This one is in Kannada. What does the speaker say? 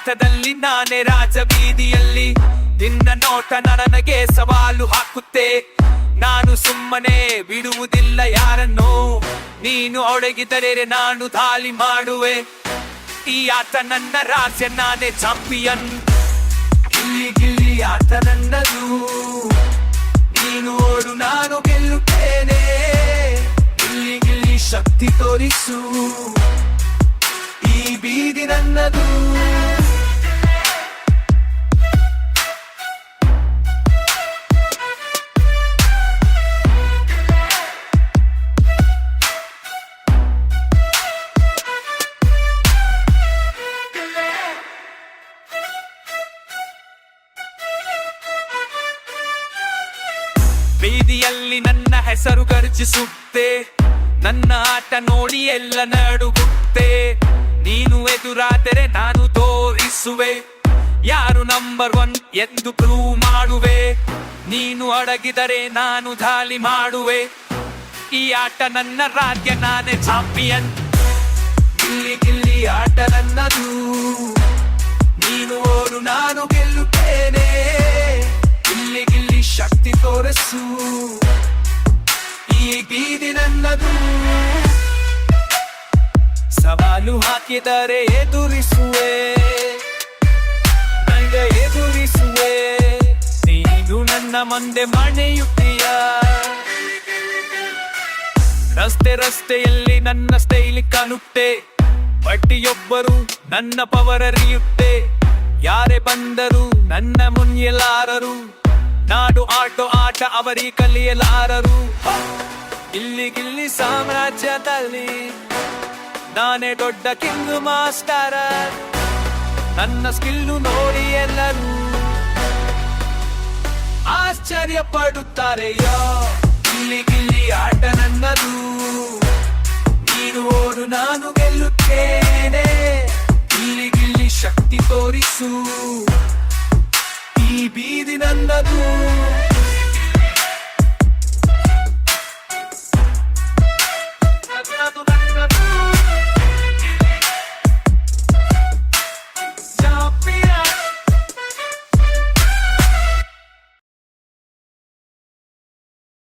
ಆಟದಲ್ಲಿ ನಾನೇ ರಾಜ, ಬೀದಿಯಲ್ಲಿ ನಿನ್ನ ನೋಟ ನನಗೆ ಸವಾಲು ಹಾಕುತ್ತೆ. ನಾನು ಸುಮ್ಮನೆ ಬಿಡುವುದಿಲ್ಲ ಯಾರನ್ನು, ನೀನು ಒಡಗಿದರೆ ನಾನು ದಾಳಿ ಮಾಡುವೆ. ಈ ಆಟ ನನ್ನ ರಾಜ್ಯ, ನಾನೇ ಚಾಂಪಿಯನ್. ಗಿಲ್ಲಿ ಗಿಲ್ಲಿ ಆಟ ನನ್ನದು, ನೀನು ಓಡು ನಾನು ಗೆಲ್ಲುತ್ತೇನೆ. ಗಿಲ್ಲಿ ಗಿಲ್ಲಿ ಶಕ್ತಿ ತೋರಿಸು, ಈ ಬೀದಿ ನನ್ನದು. ಬೀದಿಯಲ್ಲಿ ನನ್ನ ಹೆಸರು ಗರ್ಜಿಸುತ್ತೆ, ನನ್ನ ಆಟ ನೋಡಿ ಎಲ್ಲ ನಡುಗುತ್ತೆ. ನೀನು ಎದುರಾದರೆ ನಾನು ತೋರಿಸುವೆ ಯಾರು ನಂಬರ್ 1 ಎಂದು ಪ್ರೂವ್ ಮಾಡುವೆ. ನೀನು ಅಡಗಿದರೆ ನಾನು ದಾಳಿ ಮಾಡುವೆ. ಈ ಆಟ ನನ್ನ ರಾಜ್ಯ, ನಾನೇ ಚಾಂಪಿಯನ್. ಗಿಲ್ಲಿ ಗಿಲ್ಲಿ ಆಟ ನನ್ನದು, ನೀನು ಓಡು ನಾನು ಗೆಲ್ಲುತ್ತೇನೆ. ಗಿಲ್ಲಿ ಗಿಲ್ಲಿ ಶಕ್ತಿ ತೋರಿಸು, ಈ ಬೀದಿ ನನ್ನದು. ಸವಾಲು ಹಾಕಿದರೆ ಎದುರಿಸುವೆ, ನಂಗೆ ಎದುರಿಸುವೆ. ನೀನು ನನ್ನ ಮುಂದೆ ಮಣೆಯುತ್ತೀಯ. ರಸ್ತೆಯಲ್ಲಿ ನನ್ನ ಸ್ಟೈಲ್ ಕಾಣುತ್ತೆ, ಪ್ರತಿಯೊಬ್ಬರು ನನ್ನ ಪವರ್ ಅರಿಯುತ್ತೆ. ಯಾರೇ ಬಂದರು ನನ್ನ ಮುನ್ನೆಲಾರರು, ನಾಡು ಆಟೋ ಆಟ ಅವರಿಗೆ ಕಲಿಯಲಾರರು. ಗಿಲ್ಲಿ ಗಿಲ್ಲಿ ಸಾಮ್ರಾಜ್ಯದಲ್ಲಿ ನಾನೇ ದೊಡ್ಡ ಕಿಂಗ್ ಮಾಸ್ಟರ್. ನನ್ನ ಸ್ಕಿಲ್ಲು ನೋಡಿ ಎಲ್ಲರೂ ಆಶ್ಚರ್ಯ ಪಡುತ್ತಾರೆಯೋ. ಗಿಲ್ಲಿ ಗಿಲ್ಲಿ ಆಟ ನನ್ನದು, ನೀನು ಓಡು ನಾನು ಗೆಲ್ಲುತ್ತೇನೆ. ಗಿಲ್ಲಿ ಗಿಲ್ಲಿ ಶಕ್ತಿ ತೋರಿಸು, ಈ ಬೀದಿ ನನ್ನದು.